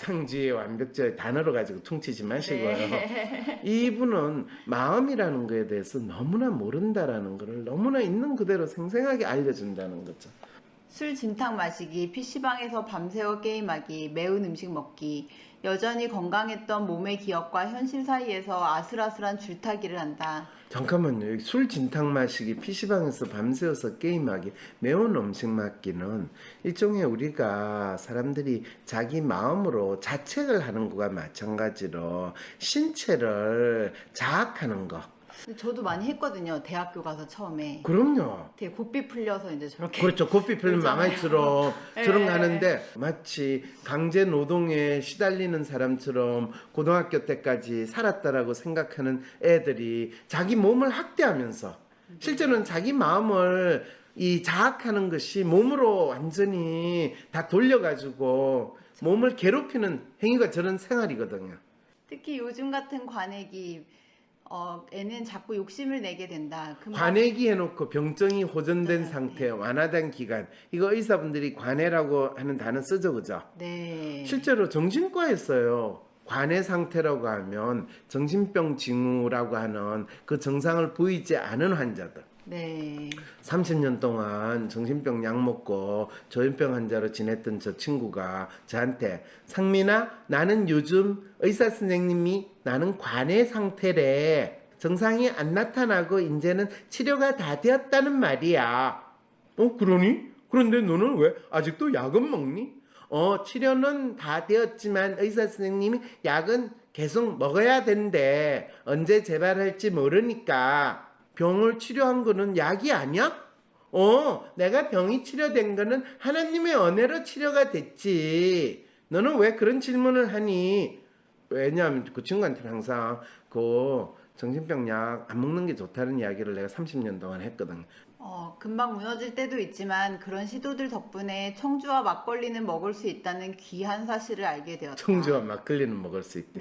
이상주의 완벽주의 단어로 가지고 퉁치지 마시고요. 네. 이분은 마음이라는 거에 대해서 너무나 모른다라는 거를 너무나 있는 그대로 생생하게 알려준다는 거죠. 술 진탕 마시기, PC방에서 밤새워 게임하기, 매운 음식 먹기, 여전히 건강했던 몸의 기억과 현실 사이에서 아슬아슬한 줄타기를 한다. 잠깐만요. 술 진탕 마시기, PC방에서 밤새워서 게임하기, 매운 음식 먹기는 일종의 우리가 사람들이 자기 마음으로 자책을 하는 것과 마찬가지로 신체를 자학하는 거. 근데 저도 많이 했거든요. 대학교 가서 처음에. 그럼요. 되게 고삐 풀려서 이제 저렇게. 그렇죠. 고삐 풀면 그러잖아요. 망할수록 저런 거 예. 하는데 마치 강제 노동에 시달리는 사람처럼 고등학교 때까지 살았다라고 생각하는 애들이 자기 몸을 학대하면서 실제로는 자기 마음을 이 자학하는 것이 몸으로 완전히 다 돌려가지고 몸을 괴롭히는 행위가 저런 생활이거든요. 특히 요즘 같은 관액이 애는 자꾸 욕심을 내게 된다. 금방 관해기 해놓고 병증이 호전된 네. 상태, 완화된 기간. 이거 의사분들이 관해라고 하는 단어 쓰죠, 그죠? 네. 실제로 정신과에서요. 관해 상태라고 하면 정신병 징후라고 하는 그 증상을 보이지 않은 환자들. 네. 30년 동안 정신병 약 먹고 조현병 환자로 지냈던 저 친구가 저한테 상민아, 나는 요즘 의사 선생님이 나는 관해 상태래. 증상이 안 나타나고 이제는 치료가 다 되었다는 말이야. 그러니? 그런데 너는 왜 아직도 약은 먹니? 치료는 다 되었지만 의사 선생님이 약은 계속 먹어야 된대. 언제 재발할지 모르니까. 병을 치료한 거는 약이 아니야? 내가 병이 치료된 거는 하나님의 은혜로 치료가 됐지. 너는 왜 그런 질문을 하니? 왜냐하면 그 친구한테는 항상 그 정신병 약 안 먹는 게 좋다는 이야기를 내가 30년 동안 했거든. 금방 무너질 때도 있지만 그런 시도들 덕분에 청주와 막걸리는 먹을 수 있다는 귀한 사실을 알게 되었다. 청주와 막걸리는 먹을 수 있대.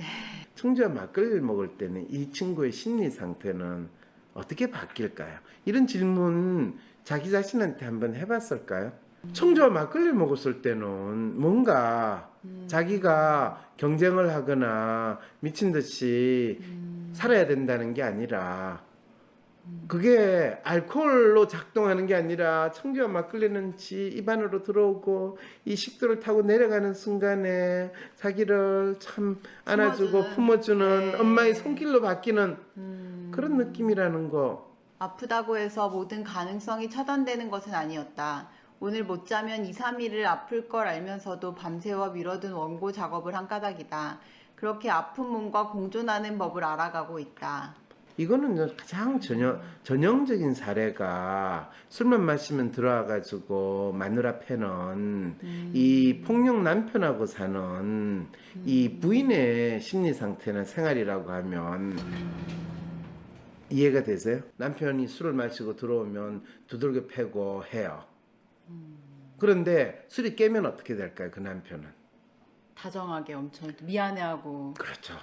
청주와 막걸리를 먹을 때는 이 친구의 심리 상태는 어떻게 바뀔까요? 이런 질문 자기 자신한테 한번 해봤을까요? 청주와 막걸리를 먹었을 때는 뭔가 자기가 경쟁을 하거나 미친 듯이 살아야 된다는 게 아니라 그게 알코올로 작동하는 게 아니라 청주와 막걸리는 지 입안으로 들어오고 이 식도를 타고 내려가는 순간에 자기를 참 안아주고 품어주는 네. 엄마의 손길로 바뀌는 그런 느낌이라는 거. 아프다고 해서 모든 가능성이 차단되는 것은 아니었다. 오늘 못 자면 2, 3일을 아플 걸 알면서도 밤새워 미뤄둔 원고 작업을 한 까닭이다. 그렇게 아픈 몸과 공존하는 법을 알아가고 있다. 이거는 가장 전형적인 사례가 술만 마시면 들어와가지고 마누라 패는 이 폭력 남편하고 사는 이 부인의 심리 상태나 생활이라고 하면 이해가 되세요? 남편이 술을 마시고 들어오면 두들겨 패고 해요. 그런데 술이 깨면 어떻게 될까요? 그 남편은. 다정하게 엄청 미안해하고. 그렇죠.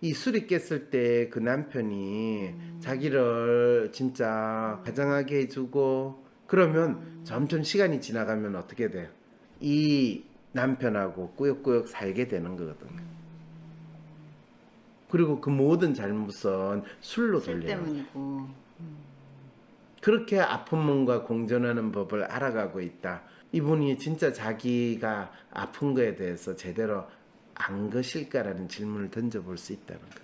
이 술이 깼을 때 그 남편이 자기를 진짜 다정하게 해주고 그러면 점점 시간이 지나가면 어떻게 돼요? 이 남편하고 꾸역꾸역 살게 되는 거거든요. 그리고 그 모든 잘못은 술로 술 돌려요. 때문이고. 그렇게 아픈 몸과 공존하는 법을 알아가고 있다. 이분이 진짜 자기가 아픈 거에 대해서 제대로 안 것일까라는 질문을 던져볼 수 있다는 거죠.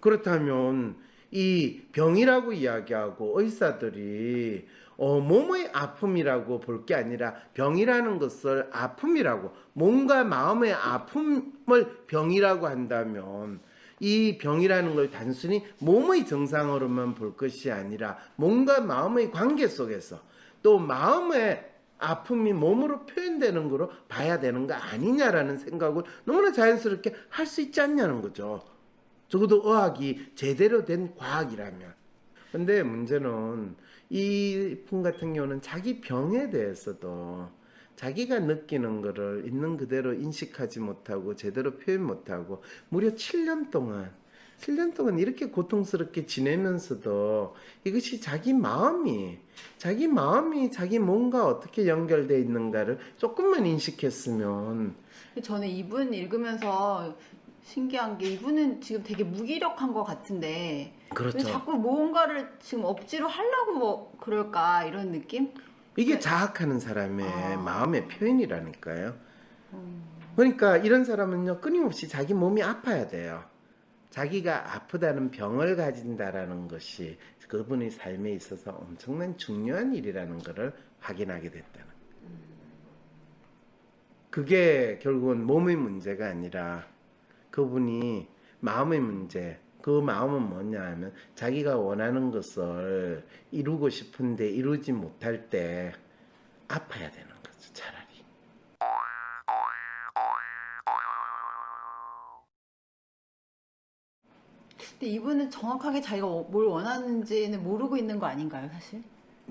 그렇다면 이 병이라고 이야기하고 의사들이 몸의 아픔이라고 볼 게 아니라 병이라는 것을 아픔이라고 몸과 마음의 아픔을 병이라고 한다면 이 병이라는 걸 단순히 몸의 증상으로만 볼 것이 아니라 몸과 마음의 관계 속에서 또 마음의 아픔이 몸으로 표현되는 거로 봐야 되는 거 아니냐라는 생각을 너무나 자연스럽게 할 수 있지 않냐는 거죠. 적어도 의학이 제대로 된 과학이라면. 근데 문제는 이 분 같은 경우는 자기 병에 대해서도 자기가 느끼는 거를 있는 그대로 인식하지 못하고 제대로 표현 못하고 무려 7년 동안 7년 동안 이렇게 고통스럽게 지내면서도 이것이 자기 마음이 자기 몸과 어떻게 연결되어 있는가를 조금만 인식했으면. 저는 이분 읽으면서 신기한 게 이분은 지금 되게 무기력한 것 같은데 왜 그렇죠. 자꾸 뭔가를 지금 억지로 하려고 뭐 그럴까 이런 느낌? 이게 자학하는 사람의 아. 마음의 표현이라니까요. 음, 그러니까 이런 사람은요, 끊임없이 자기 몸이 아파야 돼요. 자기가 아프다는 병을 가진다라는 것이 그분의 삶에 있어서 엄청난 중요한 일이라는 것을 확인하게 됐다는. 그게 결국은 몸의 문제가 아니라 그분이 마음의 문제, 그 마음은 뭐냐 하면 자기가 원하는 것을 이루고 싶은데 이루지 못할 때 아파야 되는 거죠, 차라리. 근데 이분은 정확하게 자기가 뭘 원하는지는 모르고 있는 거 아닌가요, 사실?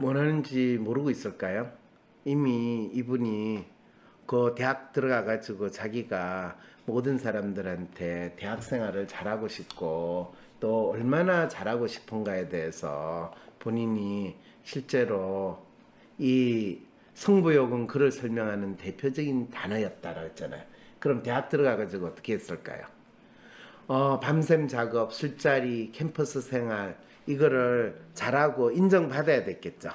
원하는지 모르고 있을까요? 이미 이분이 그 대학 들어가가지고 자기가 모든 사람들한테 대학 생활을 잘하고 싶고 또 얼마나 잘하고 싶은가에 대해서 본인이 실제로 이 승부욕은 그를 설명하는 대표적인 단어였다라고 했잖아요. 그럼 대학 들어가가지고 어떻게 했을까요? 밤샘 작업, 술자리, 캠퍼스 생활 이거를 잘하고 인정받아야 됐겠죠.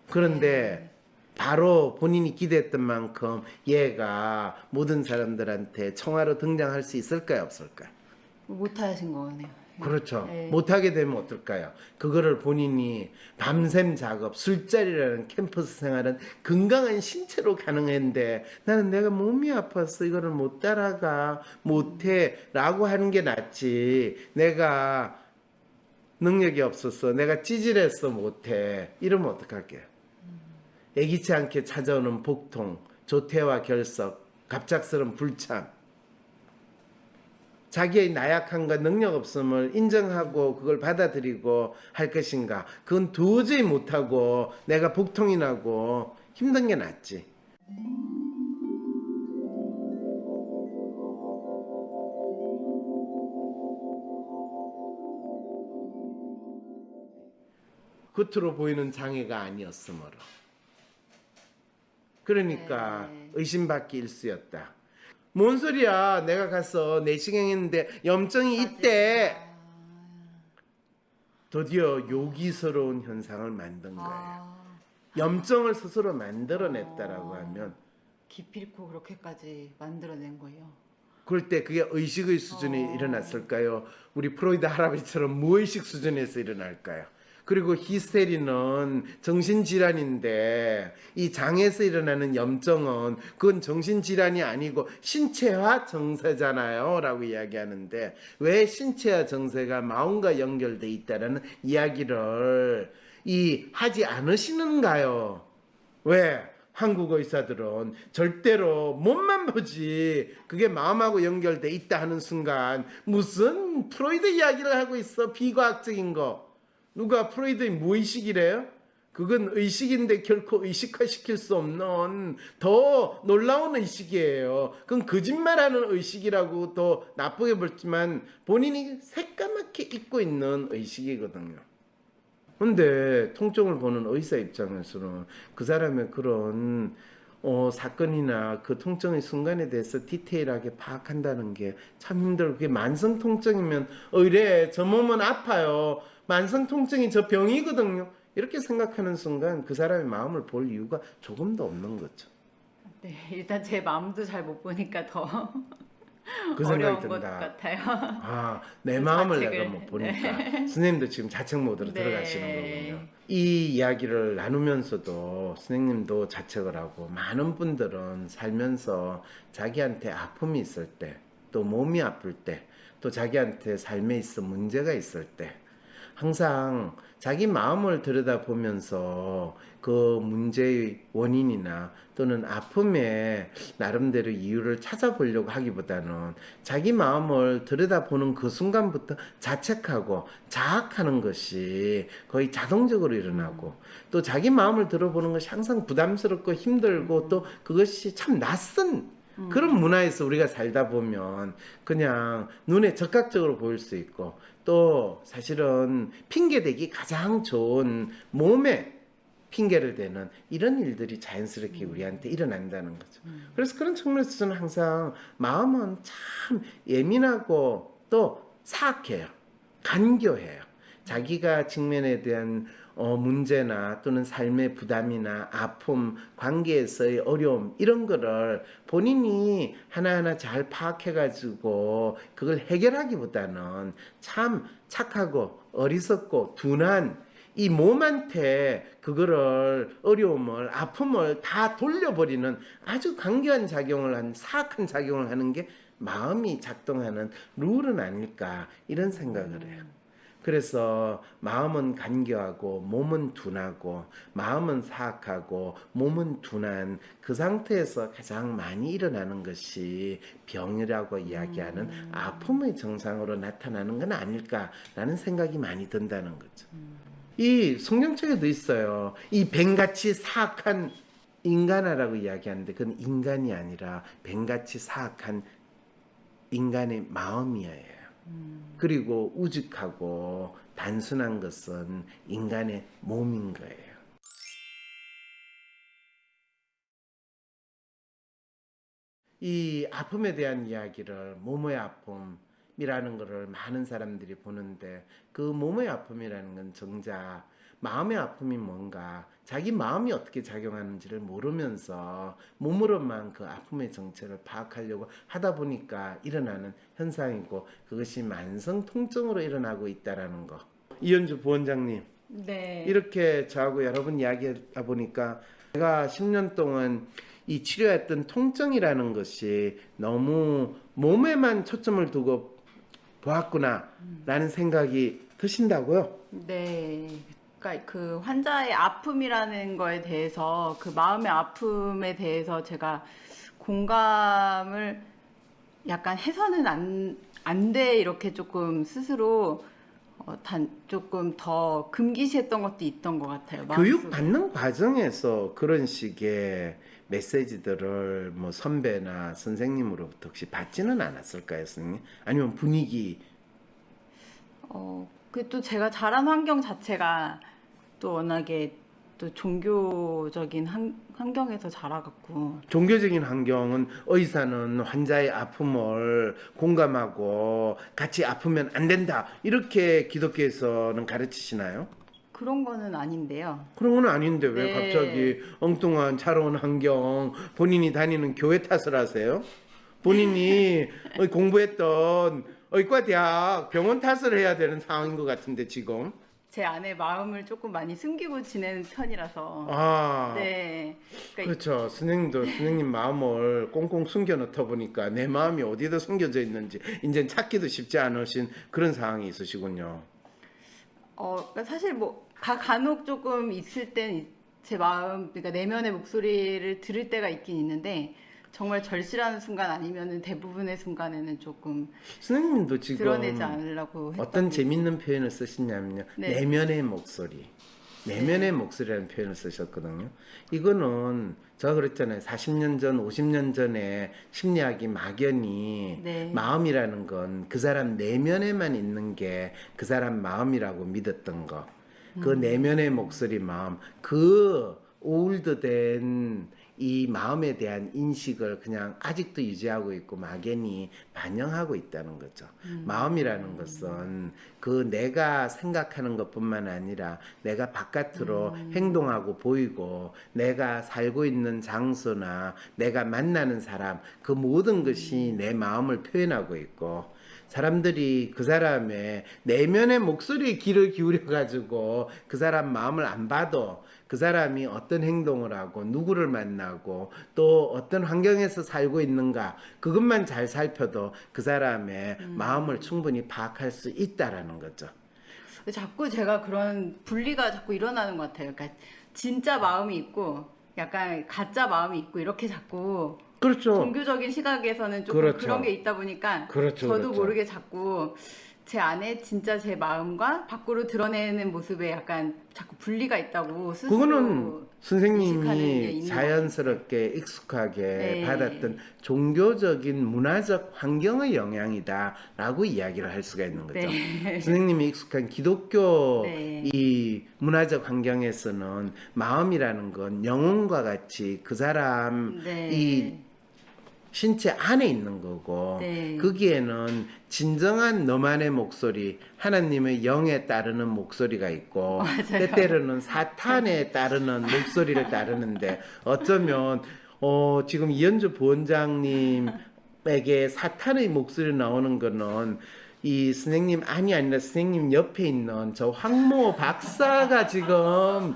그런데 바로 본인이 기대했던 만큼 얘가 모든 사람들한테 청아로 등장할 수 있을까요, 없을까요? 못 하신 거네요. 그렇죠. 네. 못하게 되면 어떨까요? 그거를 본인이 밤샘 작업, 술자리라는 캠퍼스 생활은 건강한 신체로 가능한데 나는 내가 몸이 아파서 이거를 못 따라가, 못해 라고 하는 게 낫지. 내가 능력이 없어서 내가 찌질해서 못해 이러면 어떡할게요? 예기치 않게 찾아오는 복통, 조퇴와 결석, 갑작스런 불참, 자기의 나약함과 능력 없음을 인정하고 그걸 받아들이고 할 것인가? 그건 도저히 못하고 내가 복통이 나고 힘든 게 낫지. 겉으로 보이는 장애가 아니었으므로. 그러니까 네. 의심받기 일쑤였다. 뭔 소리야? 내가 가서 내시경했는데 염증이 있대. 드디어 요기스러운 현상을 만든 거예요. 아, 염증을 스스로 만들어냈다라고 하면 기필코 그렇게까지 만들어낸 거예요. 그럴 때 그게 의식의 수준이 일어났을까요? 우리 프로이드 할아버지처럼 무의식 수준에서 일어날까요? 그리고 히스테리는 정신질환인데 이 장에서 일어나는 염증은 그건 정신질환이 아니고 신체화 정세잖아요 라고 이야기하는데 왜 신체화 정세가 마음과 연결돼 있다라는 이야기를 하지 않으시는가요? 왜? 한국 의사들은 절대로 몸만 보지 그게 마음하고 연결돼 있다 하는 순간 무슨 프로이드 이야기를 하고 있어. 비과학적인 거. 누가 프로이드의 무의식이래요? 그건 의식인데 결코 의식화시킬 수 없는 더 놀라운 의식이에요. 그건 거짓말하는 의식이라고 더 나쁘게 보지만 본인이 새까맣게 잊고 있는 의식이거든요. 근데 통증을 보는 의사 입장에서는 그 사람의 그런 사건이나 그 통증의 순간에 대해서 디테일하게 파악한다는 게 참 힘들고 그게 만성 통증이면 이래 저 몸은 아파요. 만성 통증이 저 병이거든요. 이렇게 생각하는 순간 그 사람의 마음을 볼 이유가 조금도 없는 거죠. 네, 일단 제 마음도 잘 못 보니까 더 그 생각이 어려운 것 든다. 같아요. 아, 내 그 마음을 자책을- 내가 못 보니까 네. 선생님도 지금 자책 모드로 네. 들어가시는 거군요. 이 이야기를 나누면서도 선생님도 자책을 하고 많은 분들은 살면서 자기한테 아픔이 있을 때, 또 몸이 아플 때, 또 자기한테 삶에 있어 문제가 있을 때 항상 자기 마음을 들여다보면서 그 문제의 원인이나 또는 아픔의 나름대로 이유를 찾아보려고 하기보다는 자기 마음을 들여다보는 그 순간부터 자책하고 자학하는 것이 거의 자동적으로 일어나고 또 자기 마음을 들어보는 것이 항상 부담스럽고 힘들고 또 그것이 참 낯선 그런 문화에서 우리가 살다 보면 그냥 눈에 적극적으로 보일 수 있고, 또 사실은 핑계대기 가장 좋은 몸에 핑계를 대는 이런 일들이 자연스럽게 우리한테 일어난다는 거죠. 그래서 그런 측면에서 저는 항상 마음은 참 예민하고 또 사악해요. 간교해요. 자기가 직면에 대한 문제나 또는 삶의 부담이나 아픔, 관계에서의 어려움 이런 거를 본인이 하나하나 잘 파악해가지고 그걸 해결하기보다는 참 착하고 어리석고 둔한 이 몸한테 그거를 어려움을 아픔을 다 돌려버리는 아주 간교한 작용을 한 사악한 작용을 하는 게 마음이 작동하는 룰은 아닐까 이런 생각을 해요. 그래서 마음은 간교하고 몸은 둔하고 마음은 사악하고 몸은 둔한 그 상태에서 가장 많이 일어나는 것이 병이라고 이야기하는 아픔의 증상으로 나타나는 건 아닐까라는 생각이 많이 든다는 거죠. 이 성경책에도 있어요. 이 뱀같이 사악한 인간아라고 이야기하는데 그건 인간이 아니라 뱀같이 사악한 인간의 마음이에요. 그리고 우직하고 단순한 것은 인간의 몸인 거예요. 이 아픔에 대한 이야기를 몸의 아픔이라는 것을 많은 사람들이 보는데 그 몸의 아픔이라는 건 정작 마음의 아픔이 뭔가 자기 마음이 어떻게 작용하는지를 모르면서 몸으로만 그 아픔의 정체를 파악하려고 하다 보니까 일어나는 현상이고 그것이 만성 통증으로 일어나고 있다라는 거. 이현주 부원장님, 네. 이렇게 저하고 여러 번 이야기하다 보니까 제가 10년 동안 이 치료했던 통증이라는 것이 너무 몸에만 초점을 두고 보았구나라는 생각이 드신다고요? 네. 그러니까 그 환자의 아픔이라는 거에 대해서 그 마음의 아픔에 대해서 제가 공감을 약간 해서는 안 돼 이렇게 조금 스스로 조금 더 금기시했던 것도 있던 것 같아요. 교육 마음속에. 받는 과정에서 그런 식의 메시지들을 뭐 선배나 선생님으로부터 혹시 받지는 않았을까요, 선생님? 아니면 분위기 그 또 제가 자란 환경 자체가 또 워낙에 또 종교적인 환경에서 자라갖고 종교적인 환경은 의사는 환자의 아픔을 공감하고 같이 아프면 안 된다 이렇게 기독교에서는 가르치시나요? 그런 거는 아닌데요. 그런 건 아닌데 왜 네. 갑자기 엉뚱한 차가운 환경 본인이 다니는 교회 탓을 하세요? 본인이 공부했던 의과 대학 병원 탓을 해야 되는 상황인 것 같은데 지금. 제 안에 마음을 조금 많이 숨기고 지내는 편이라서. 아, 네. 그러니까 그렇죠. 선생님도 선생님 마음을 꽁꽁 숨겨 놓다 보니까 내 마음이 어디다 숨겨져 있는지 이제 찾기도 쉽지 않으신 그런 상황이 있으시군요. 그러니까 사실 뭐 간혹 조금 있을 땐 제 마음, 그러니까 내면의 목소리를 들을 때가 있긴 있는데 정말 절실한 순간 아니면은 대부분의 순간에는 조금 선생님도 지금 드러내지 않으려고 했던 어떤 게 재밌는 표현을 쓰시냐면요. 네. 내면의 목소리. 내면의 목소리라는 표현을 쓰셨거든요. 이거는 제가 그랬잖아요. 40년 전, 50년 전에 심리학이 막연히 네. 마음이라는 건 그 사람 내면에만 있는 게 그 사람 마음이라고 믿었던 거. 그 내면의 목소리 마음, 그 올드된 이 마음에 대한 인식을 그냥 아직도 유지하고 있고 막연히 반영하고 있다는 거죠. 마음이라는 것은 그 내가 생각하는 것뿐만 아니라 내가 바깥으로 행동하고 보이고 내가 살고 있는 장소나 내가 만나는 사람 그 모든 것이 내 마음을 표현하고 있고 사람들이 그 사람의 내면의 목소리에 귀를 기울여 가지고 그 사람 마음을 안 봐도 그 사람이 어떤 행동을 하고 누구를 만나고 또 어떤 환경에서 살고 있는가 그것만 잘 살펴도 그 사람의 마음을 충분히 파악할 수 있다라는 거죠. 자꾸 제가 그런 분리가 자꾸 일어나는 것 같아요. 그러니까 진짜 마음이 있고 약간 가짜 마음이 있고 이렇게 자꾸 그렇죠. 종교적인 시각에서는 조금 그렇죠. 그런 게 있다 보니까 그렇죠, 저도 그렇죠. 모르게 자꾸 제 안에 진짜 제 마음과 밖으로 드러내는 모습에 약간 자꾸 분리가 있다고 스스로 그거는 인식하는 게 선생님이 있는 자연스럽게 익숙하게 네. 받았던 종교적인 문화적 환경의 영향이다라고 이야기를 할 수가 있는 거죠. 네. 선생님이 익숙한 기독교 네. 이 문화적 환경에서는 마음이라는 건 영혼과 같이 그 사람 네. 이 신체 안에 있는 거고 네. 거기에는 진정한 너만의 목소리, 하나님의 영에 따르는 목소리가 있고 맞아요. 때때로는 사탄에 따르는 목소리를 따르는데 어쩌면 지금 이현주 부원장님에게 사탄의 목소리 나오는 거는 이 선생님 안이 아니라 선생님 옆에 있는 저 황모 박사가 지금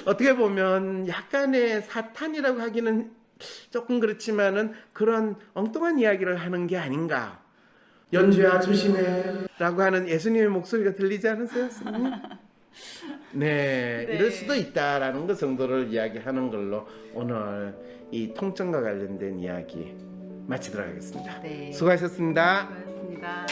어떻게 보면 약간의 사탄이라고 하기는 조금 그렇지만은 그런 엉뚱한 이야기를 하는 게 아닌가. 연주야 조심해 라고 하는 예수님의 목소리가 들리지 않으세요, 선생님? 네, 네. 이럴 수도 있다라는 것 정도를 이야기하는 걸로 오늘 이 통증과 관련된 이야기 마치도록 하겠습니다. 네. 수고하셨습니다. 고맙습니다.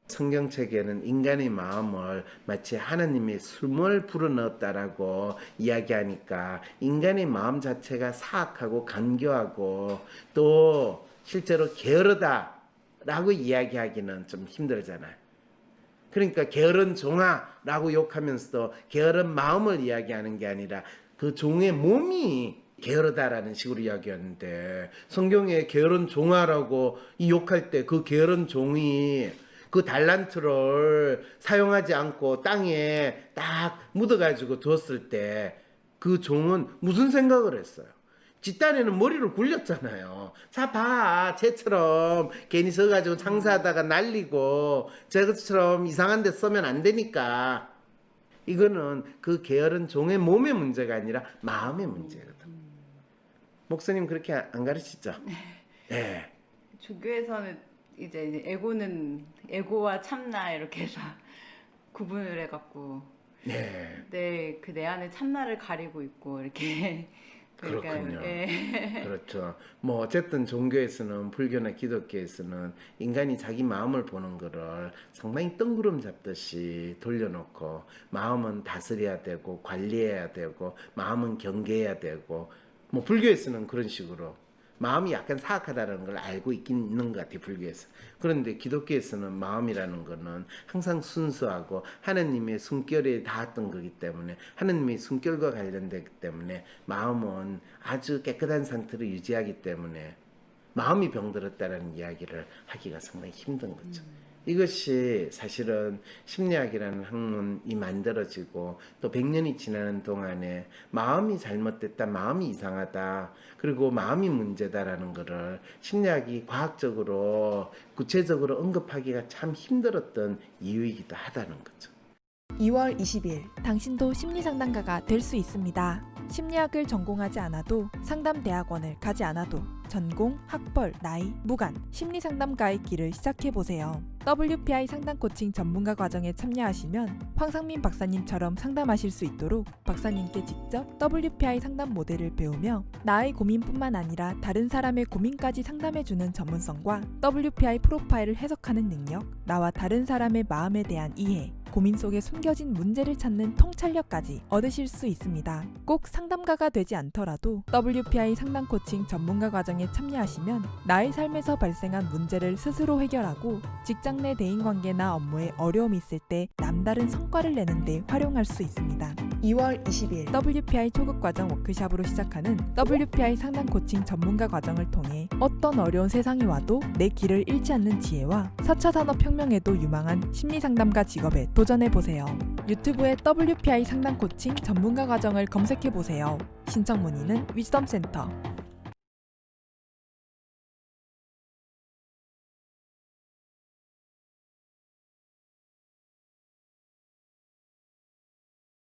성경책에는 인간의 마음을 마치 하나님이 숨을 불어넣었다라고 이야기하니까 인간의 마음 자체가 사악하고 간교하고 또 실제로 게으르다라고 이야기하기는 좀 힘들잖아요. 그러니까 게으른 종아라고 욕하면서도 게으른 마음을 이야기하는 게 아니라 그 종의 몸이 게으르다라는 식으로 이야기하는데 성경에 게으른 종아라고 이 욕할 때 그 게으른 종이 그 달란트를 사용하지 않고 땅에 딱 묻어가지고 뒀을 때 그 종은 무슨 생각을 했어요? 뒷단에는 머리를 굴렸잖아요. 자, 봐. 쟤처럼 괜히 서가지고 장사하다가 날리고 저것처럼 이상한 데 쓰면 안 되니까. 이거는 그 게으른 종의 몸의 문제가 아니라 마음의 문제거든. 목사님 그렇게 안 가르치죠? 네. 조교에서는 이제 에고와 참나 이렇게 해서 구분을 해갖고 네. 네, 그 내 안에 참나를 가리고 있고 이렇게 그렇군요. 예. 그렇죠. 뭐 어쨌든 종교에서는 불교나 기독교에서는 인간이 자기 마음을 보는 거를 상당히 뜬구름 잡듯이 돌려놓고 마음은 다스려야 되고 관리해야 되고 마음은 경계해야 되고 뭐 불교에서는 그런 식으로 마음이 약간 사악하다는 걸 알고 있긴 있는 것 같아요, 불교에서. 그런데 기독교에서는 마음이라는 거는 항상 순수하고 하나님의 숨결에 닿았던 거기 때문에 하나님의 숨결과 관련되기 때문에 마음은 아주 깨끗한 상태를 유지하기 때문에 마음이 병들었다는 이야기를 하기가 상당히 힘든 거죠. 이것이 사실은 심리학이라는 학문이 만들어지고 또 100년이 지나는 동안에 마음이 잘못됐다, 마음이 이상하다, 그리고 마음이 문제다라는 것을 심리학이 과학적으로 구체적으로 언급하기가 참 힘들었던 이유이기도 하다는 거죠. 2월 20일 당신도 심리상담가가 될 수 있습니다. 심리학을 전공하지 않아도 상담대학원을 가지 않아도 전공, 학벌, 나이, 무관 심리상담가의 길을 시작해보세요. WPI 상담코칭 전문가 과정에 참여하시면 황상민 박사님처럼 상담하실 수 있도록 박사님께 직접 WPI 상담 모델을 배우며 나의 고민뿐만 아니라 다른 사람의 고민까지 상담해주는 전문성과 WPI 프로파일을 해석하는 능력, 나와 다른 사람의 마음에 대한 이해, 고민 속에 숨겨진 문제를 찾는 통찰력까지 얻으실 수 있습니다. 꼭 상담가가 되지 않더라도 WPI 상담 코칭 전문가 과정에 참여하시면 나의 삶에서 발생한 문제를 스스로 해결하고 직장 내 대인관계나 업무에 어려움이 있을 때 남다른 성과를 내는 데 활용할 수 있습니다. 2월 20일 WPI 초급 과정 워크숍으로 시작하는 WPI 상담 코칭 전문가 과정을 통해 어떤 어려운 세상이 와도 내 길을 잃지 않는 지혜와 4차 산업혁명에도 유망한 심리상담가 직업에 도전해보세요. 유튜브에 WPI 상담 코칭 전문가 과정을 검색해보세요. 신청 문의는 위즈덤센터